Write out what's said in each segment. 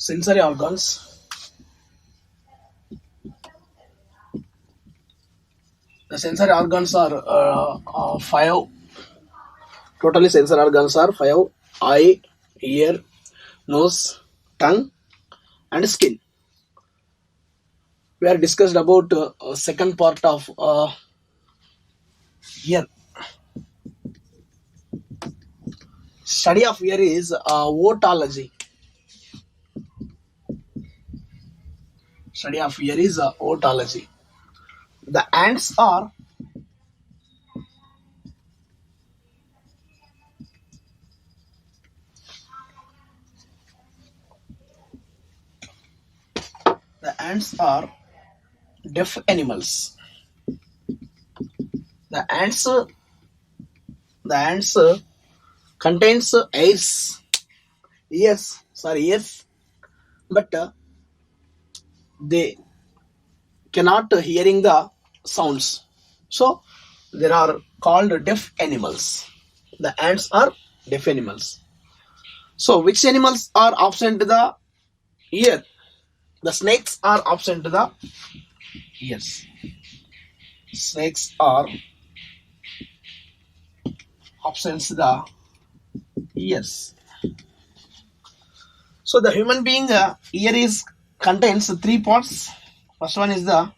sensory organs. The sensory organs are five. Totally sensory organs are five: eye, ear, nose, tongue, and skin. We are discussed about second part of ear. Study of ear is otology. Study of ear is otology. The ants are deaf animals. The ants contains ears, but they cannot hearing the sounds. So they are called deaf animals. The ants are deaf animals. So which animals are absent to the ear? The snakes are absent to the ears. Snakes are absent to the ears. So the human being ear is contains three parts. First one is the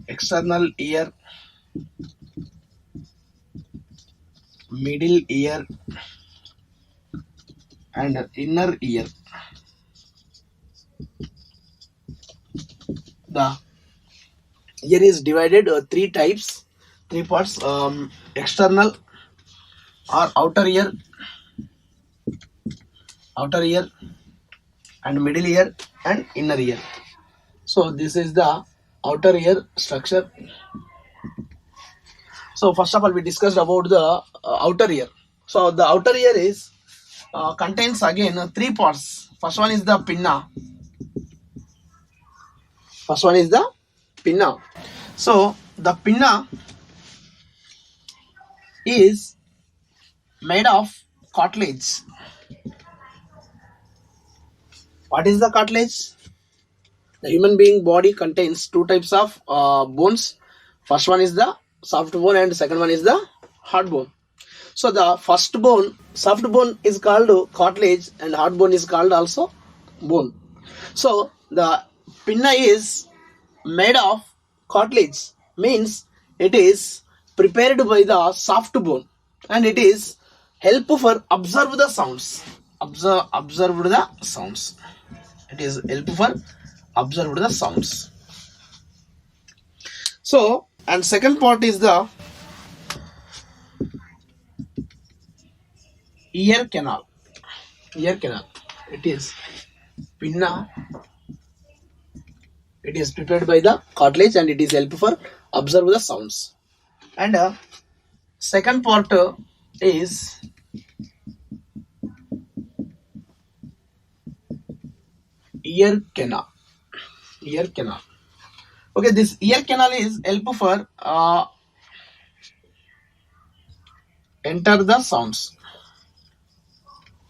external ear, middle ear, and inner ear. The ear is divided three types, three parts: external or outer ear, and middle ear and inner ear. So this is the outer ear structure. So first of all, we discussed about the outer ear. So the outer ear is contains again three parts. First one is the pinna. So the pinna is made of cartilage. What is the cartilage? The human being body contains two types of bones. First one is the soft bone and second one is the hard bone. So the first bone, soft bone is called cartilage and hard bone is called also bone. So the pinna is made of cartilage, means it is prepared by the soft bone and it is help for observe the sounds. Observe the sounds. It is help for observe the sounds. So, and second part is the ear canal. It is pinna. It is prepared by the cartilage and it is help for observe the sounds. And second part is ear canal. Okay, this ear canal is help for enter the sounds.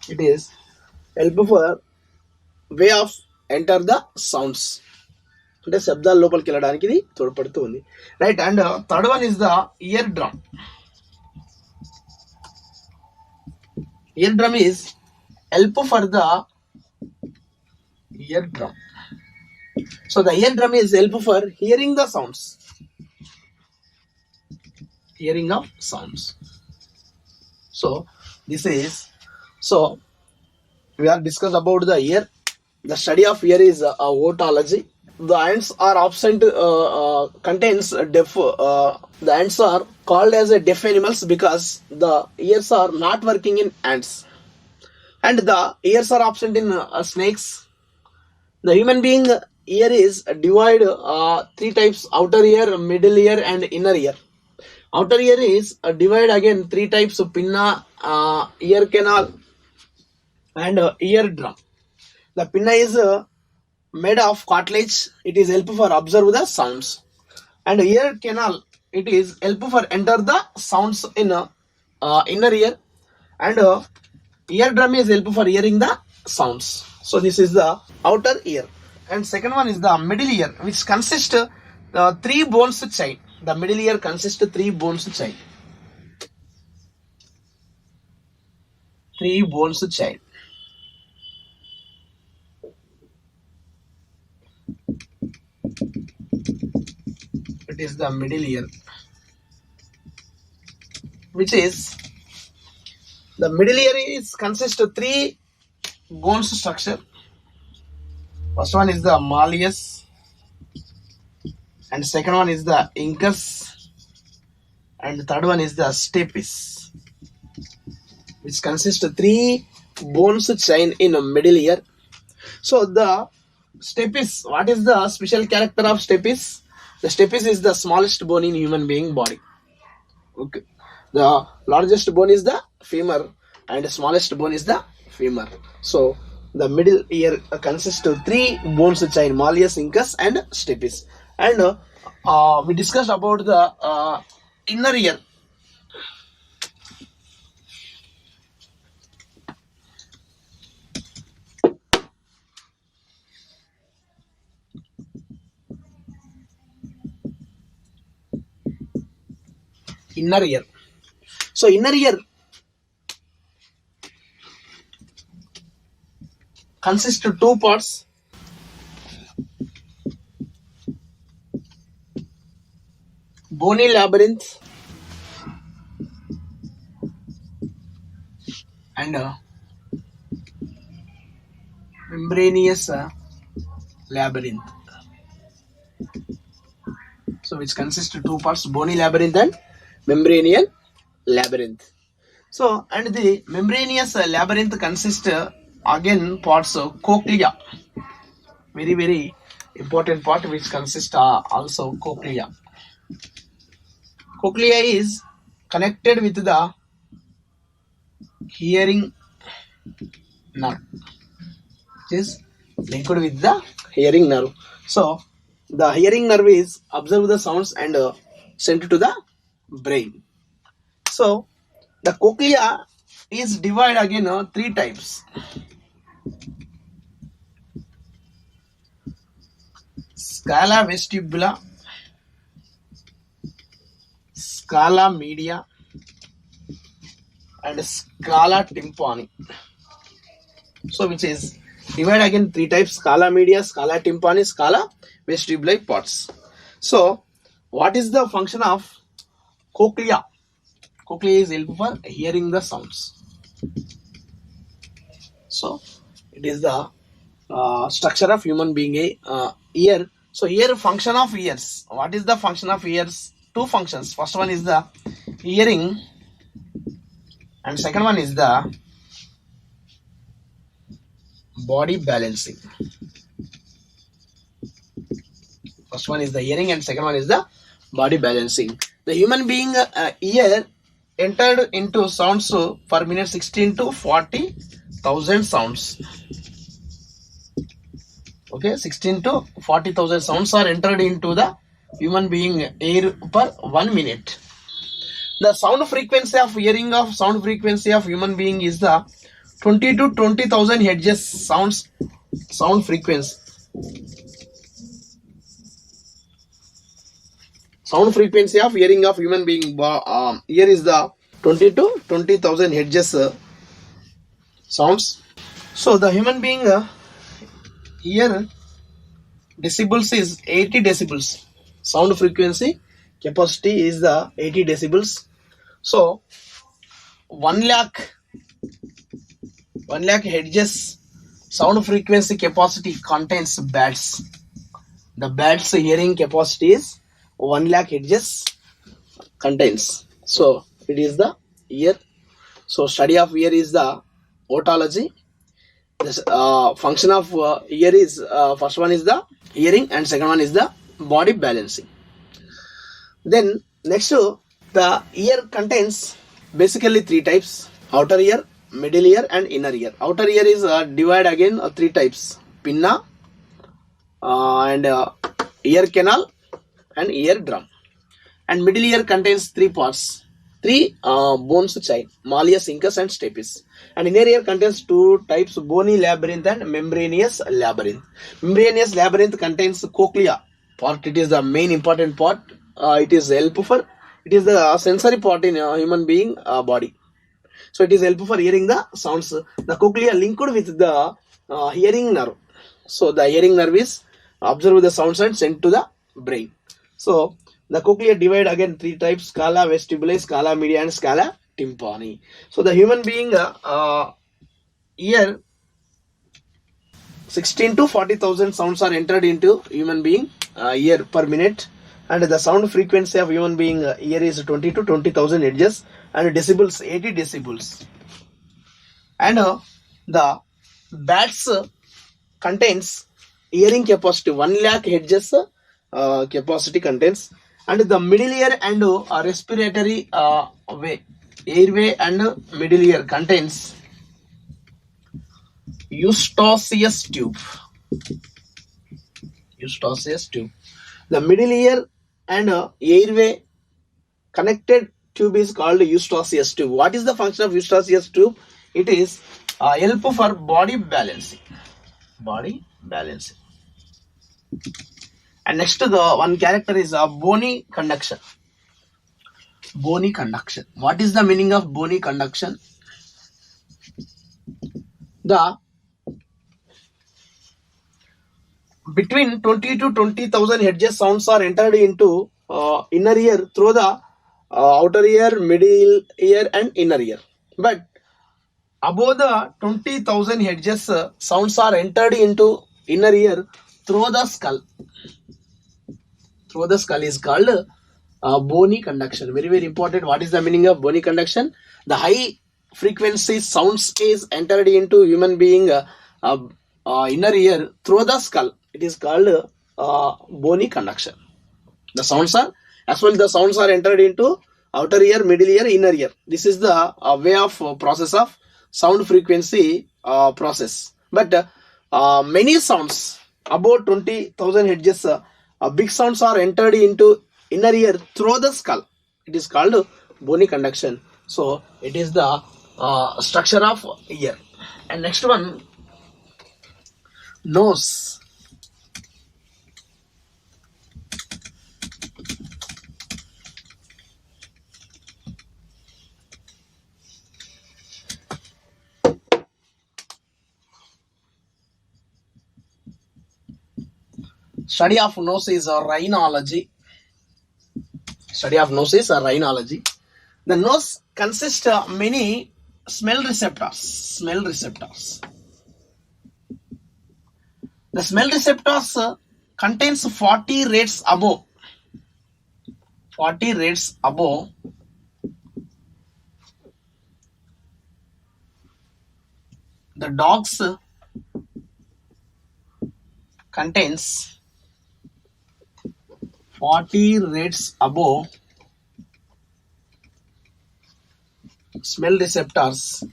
It is help for way of enter the sounds. అంటే శబ్దాల లోపలికి వెళ్ళడానికి ఇది తోడ్పడుతుంది, right. And third one is the ear drum. Ear drum is help for the ear drum. So the ear drum is help for hearing the sounds. Hearing of sounds. So this is, so we are discussed about the ear. The study of ear is otology. The ants are absent, contains deaf. The ants are called as a deaf animals because the ears are not working in ants, and the ears are absent in snakes. The human being ear is divided three types: outer ear, middle ear, and inner ear. Outer ear is divided again three types: pinna, ear canal, and ear drum. The pinna is made of cartilage. It is help for observe the sounds, and ear canal, it is help for enter the sounds in inner ear, and eardrum is helpful for hearing the sounds. So this is the outer ear. And second one is the middle ear, which consists 3 bones chain. The middle ear consists 3 bones chain. 3 bones chain. It is the middle ear, which is the middle ear is consists of 3 bones structure. First one is the malleus, and second one is the incus, and the third one is the stapes, which consists of 3 bones chain in a middle ear. So the stapes, what is the special character of stapes? The stapes is the smallest bone in human being body. Okay. The largest bone is the femur and the smallest bone is the femur. So the middle ear consists of 3 bones chain, malleus, incus and stapes. And we discussed about the inner ear. Inner ear. So inner ear consists of 2 parts. Bony labyrinth and membranous labyrinth. So which consists of 2 parts, bony labyrinth and membranian labyrinth. So and the membranous labyrinth consists again parts of cochlea, very important part, which consists also cochlea. Cochlea is connected with the hearing nerve, which is linked with the hearing nerve. So the hearing nerve is observe the sounds and sent to the brain. So the cochlea is divided again 3 types. Scala vestibula, scala media and scala tympani. So which is divided again 3 types: scala media, scala tympani, scala vestibuli parts. So what is the function of cochlea? Cochlea is helpful for hearing the sounds. So it is the structure of human being ear. So here function of ears. What is the function of ears? 2 functions. First one is the hearing and second one is the body balancing. First one is the hearing and second one is the body balancing. The human being ear entered into sounds per minute 16 to 40,000 sounds. Okay, 16 to 40,000 sounds are entered into the human being ear per 1 minute. The sound frequency of hearing of sound frequency of human being is the 20 to 20,000 hertz sound frequency. Sound frequency of hearing of human being ear is the 20 to 20,000 hertz sounds. So the human being ear decibels is 80 decibels. Sound frequency capacity is the 80 decibels. So 1 lakh hertz sound frequency capacity contains bats. The bats hearing capacity is 1 lakh hertz contains. So it is the ear. So study of ear is the otology. This function of ear is first one is the hearing and second one is the body balancing. Then next the ear contains basically 3 types: outer ear, middle ear and inner ear. Outer ear is divided again 3 types: pinna and ear canal and ear drum. And middle ear contains 3 parts: three bones chain, malleus, incus, and stapes. And inner ear contains two types: bony labyrinth and membranous labyrinth. Membranous labyrinth contains cochlea part. It is the main important part. It is the sensory part in a human being body. So it is helpful for hearing the sounds. The cochlea linked with the hearing nerve. So the hearing nerve is observe the sounds and sent to the brain. So the cochlea divide again three types: scala vestibule, scala media, and scala tympani. So the human being ear 16 to 40,000 sounds are entered into human being ear per minute, and the sound frequency of human being ear is 20 to 20,000 hertz, and decibels 80 decibels. And the bats contains hearing capacity 1 lakh hertz capacity contains, and the middle ear and respiratory airway and middle ear contains Eustachius tube. Eustachius tube. The middle ear and airway connected tube is called Eustachius tube. What is the function of Eustachius tube? It is help for body balancing. Body balancing. And next to the one character is bony conduction. Bony conduction. What is the meaning of bony conduction? The between 20 to 20,000 hertz sounds are entered into inner ear through the outer ear, middle ear, and inner ear. But above the 20,000 hertz sounds are entered into inner ear through the skull. Through the skull is called bony conduction. Very, very important. What is the meaning of bony conduction? The high frequency sounds is entered into human being inner ear through the skull. It is called bony conduction. The sounds are entered into outer ear, middle ear, inner ear. This is the way of process of sound frequency process. But many sounds about 20,000 hertz, big sounds are entered into inner ear through the skull. It is called bony conduction. So it is the structure of ear. And next one, nose. Study of nose is a rhinology. Study of nose is a rhinology. The nose consists of many smell receptors. Smell receptors. The smell receptors contains 40 rates above. 40 rates above the dogs contains 40 rates above smell receptors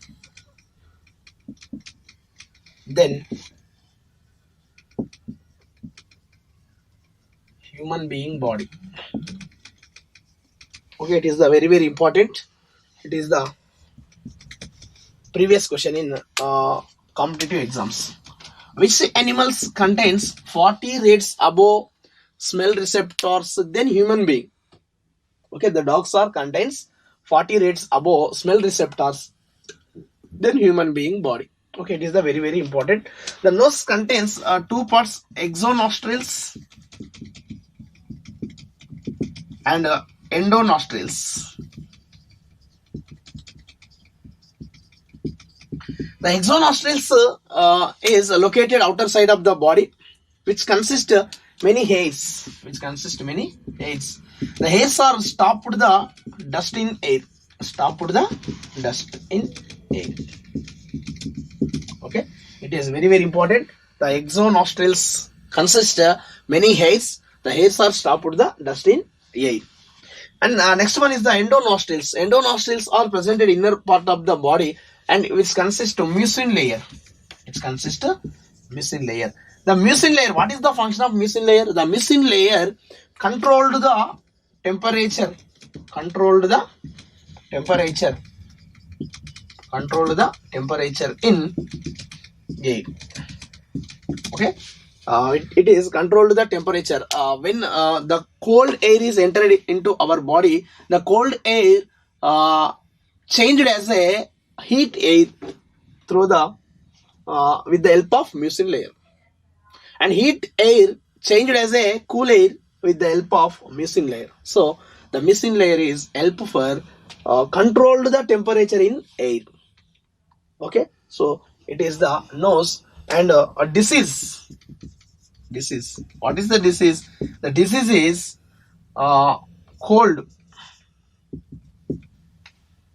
then human being body. Okay, it is the very, very important. It is the previous question in competitive exams. Which animals contains 40 rates above smell receptors than human being? Okay, the dogs are contains 40 rates above smell receptors than human being body. Okay, it is the very, very important. The nose contains two parts: exo nostrils and endo nostrils. The exo nostrils is located outer side of the body, which consists many hairs. The hairs are stopped the dust in air. Okay, it is very, very important. The exo nostrils consist many hairs. The hairs are stopped the dust in air. And next one is the endo nostrils. Endo nostrils are present in inner part of the body, and which consists of mucin layer. The mucin layer, what is the function of mucin layer? The mucin layer controlled the temperature temperature. Control the temperature in air. Okay. It is controlled the temperature. When the cold air is entered into our body, the cold air changed as a heat air through the with the help of mucin layer, and heat air changed as a cool air with the help of mucin layer. So the mucin layer is help for controlled the temperature in air. Okay, so it is the nose. And a disease. What is the disease? The disease is cold.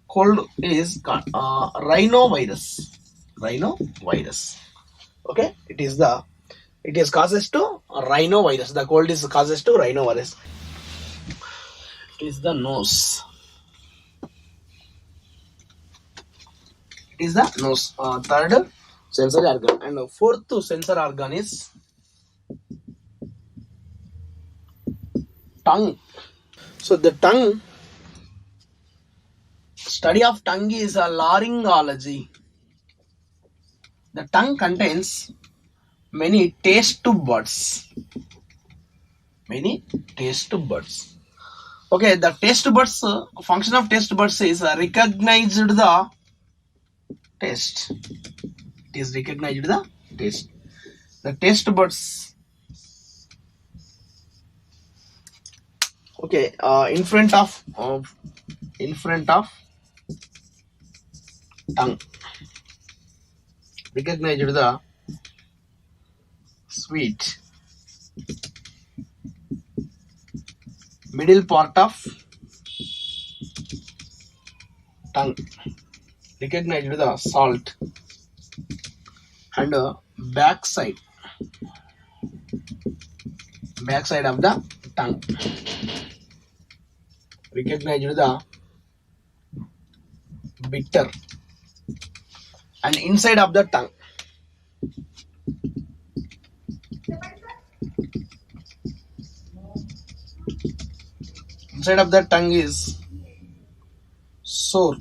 Cold is rhinovirus. Okay, it is causes to rhinovirus. The cold is causes to rhinovirus. It is the nose. It is the nose. Third sensory organ, and fourth sensory organ is tongue. So the tongue, study of tongue is a laryngology. The tongue contains many taste buds. Okay, the taste buds, function of taste buds is recognized the taste. It is recognized the taste. The taste buds. Okay, in front of tongue, recognized the sweet. Middle part of tongue, recognized the salt. And backside of the tongue, recognized the bitter. And inside of the tongue, is sour.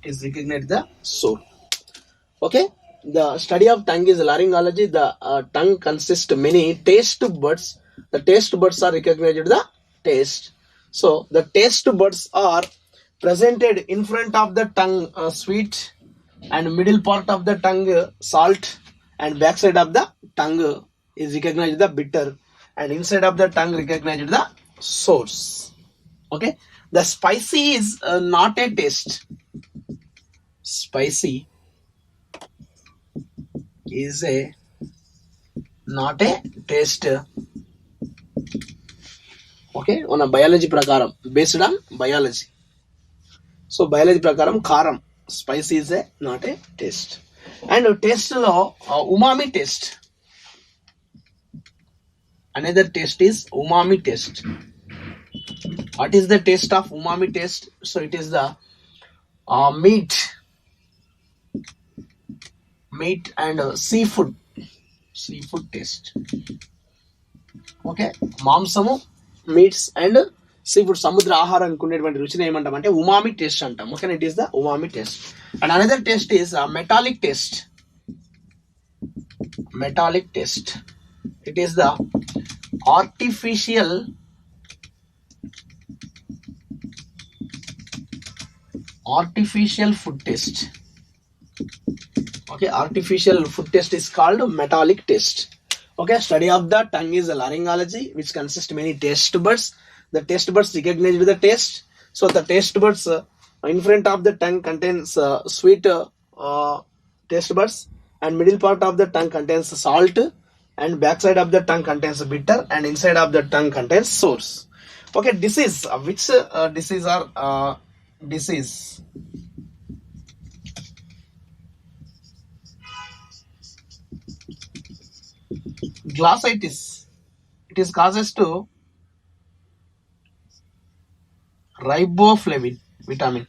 Is recognized the sour. Okay, the study of tongue is laryngology. The tongue consists many taste buds. The taste buds are recognized the taste. So the taste buds are presented in front of the tongue, sweet, and middle part of the tongue, salt, and backside of the tongue is recognized the bitter, and inside of the tongue recognized the source. Okay, the spicy is not a taste. Spicy is not a taste. Okay, on a biology prakaram, based on biology. So biology prakaram karam, spicy is not a taste. And taste lo umami taste. Another taste is umami taste. What is the taste of umami taste? So it is the meat and seafood taste. Okay, మాంసము, meets and seafood, సముద్ర ఆహారం అనుకునేటువంటి రుచిని ఏమంటామంటే umami taste అంటాం. Okay, it is the umami taste. And another taste is metallic taste. It is the artificial food taste. Okay, artificial food taste is called metallic taste. Okay, study of the tongue is a laryngology, which consists many taste buds. The taste buds recognize the taste. So the taste buds in front of the tongue contains sweet taste buds, and middle part of the tongue contains salt, and backside of the tongue contains bitter, and inside of the tongue contains source. Okay, disease. Which disease are disease? Glossitis. It is causes to riboflavin vitamin.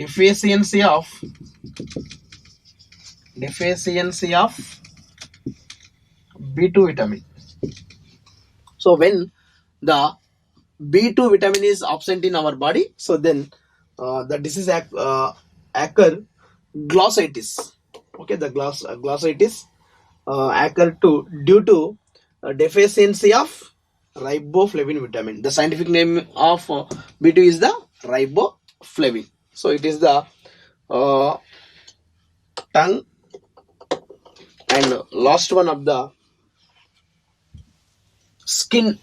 Deficiency of B2 vitamin. So when the B2 vitamin is absent in our body, so then the disease occur glossitis. Okay, the glossitis occur due to deficiency of riboflavin vitamin. The scientific name of B2 is the riboflavin. So it is the tongue and last one of the skin